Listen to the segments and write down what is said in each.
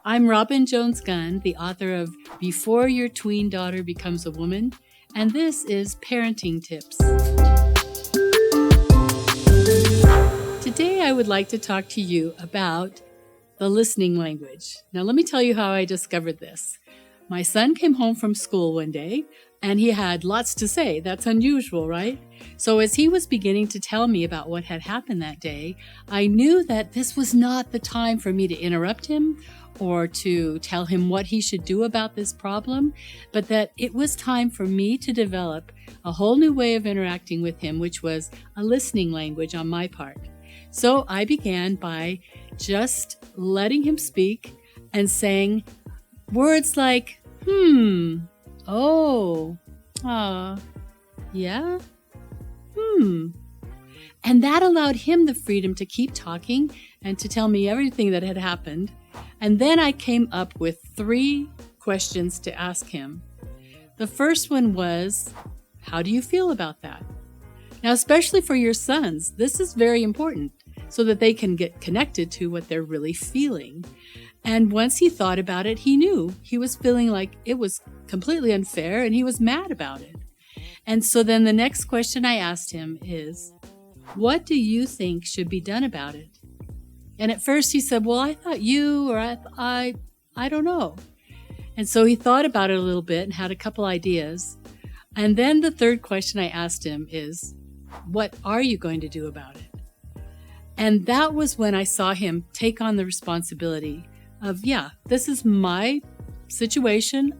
I'm Robin Jones Gunn, the author of Before Your Tween Daughter Becomes a Woman, and this is Parenting Tips. Today I would like to talk to you about the listening language. Now let me tell you how I discovered this. My son came home from school one day and he had lots to say. That's unusual, right? So as he was beginning to tell me about what had happened that day, I knew that this was not the time for me to interrupt him or to tell him what he should do about this problem, but that it was time for me to develop a whole new way of interacting with him, which was a listening language on my part. So I began by just letting him speak and saying words like, oh, yeah, And that allowed him the freedom to keep talking and to tell me everything that had happened. And then I came up with 3 questions to ask him. The first one was, how do you feel about that? Now, especially for your sons, this is very important so that they can get connected to what they're really feeling. And once he thought about it, he knew he was feeling like it was completely unfair and he was mad about it. And so then the next question I asked him is, what do you think should be done about it? And at first he said, well, I thought you, or I don't know. And so he thought about it a little bit and had a couple ideas. And then the third question I asked him is, what are you going to do about it? And that was when I saw him take on the responsibility of, this is my situation.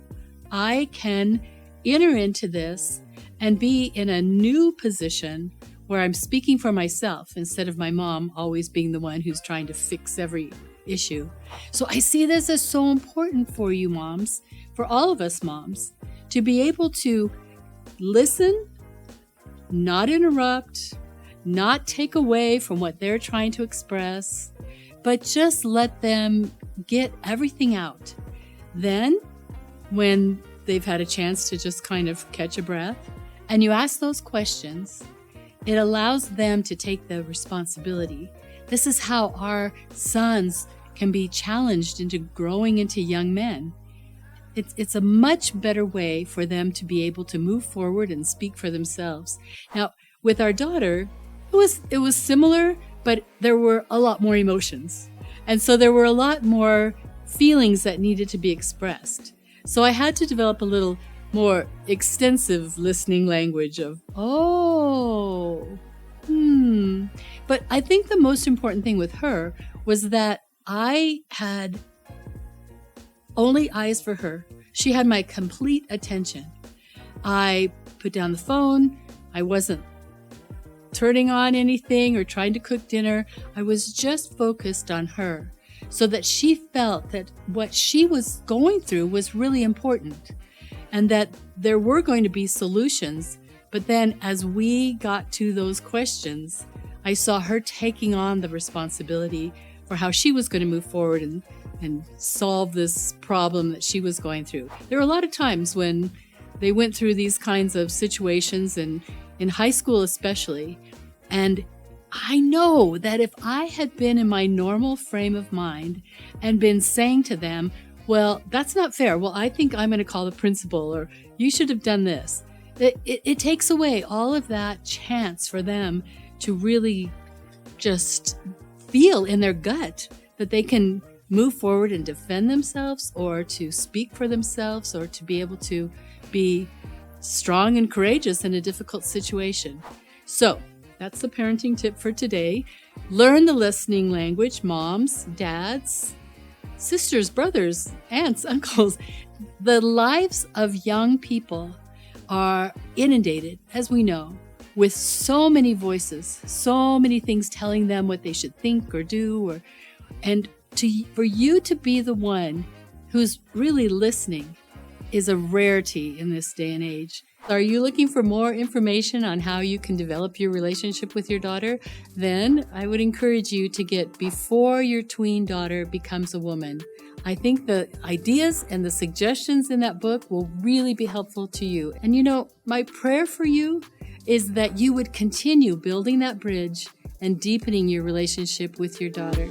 I can enter into this and be in a new position where I'm speaking for myself instead of my mom always being the one who's trying to fix every issue. So I see this as so important for you moms, for all of us moms, to be able to listen, not interrupt, not take away from what they're trying to express, but just let them get everything out. Then, when they've had a chance to just kind of catch a breath, and you ask those questions, it allows them to take the responsibility. This is how our sons can be challenged into growing into young men. It's a much better way for them to be able to move forward and speak for themselves. Now, with our daughter, it was similar, but there were a lot more emotions. And so there were a lot more feelings that needed to be expressed. So I had to develop a little more extensive listening language of, But I think the most important thing with her was that I had only eyes for her. She had my complete attention. I put down the phone. I wasn't turning on anything or trying to cook dinner. I was just focused on her so that she felt that what she was going through was really important and that there were going to be solutions. But then as we got to those questions, I saw her taking on the responsibility for how she was going to move forward and solve this problem that she was going through. There were a lot of times when they went through these kinds of situations, and in high school especially, and I know that if I had been in my normal frame of mind and been saying to them, well, that's not fair. Well, I think I'm going to call the principal, or you should have done this. It takes away all of that chance for them to really just feel in their gut that they can move forward and defend themselves, or to speak for themselves, or to be able to be strong and courageous in a difficult situation. So that's the parenting tip for today. Learn the listening language, moms, dads, sisters, brothers, aunts, uncles. The lives of young people are inundated, as we know, with so many voices, so many things telling them what they should think or do, for you to be the one who's really listening is a rarity in this day and age. Are you looking for more information on how you can develop your relationship with your daughter? Then I would encourage you to get Before Your Tween Daughter Becomes a Woman. I think the ideas and the suggestions in that book will really be helpful to you. And my prayer for you is that you would continue building that bridge and deepening your relationship with your daughter.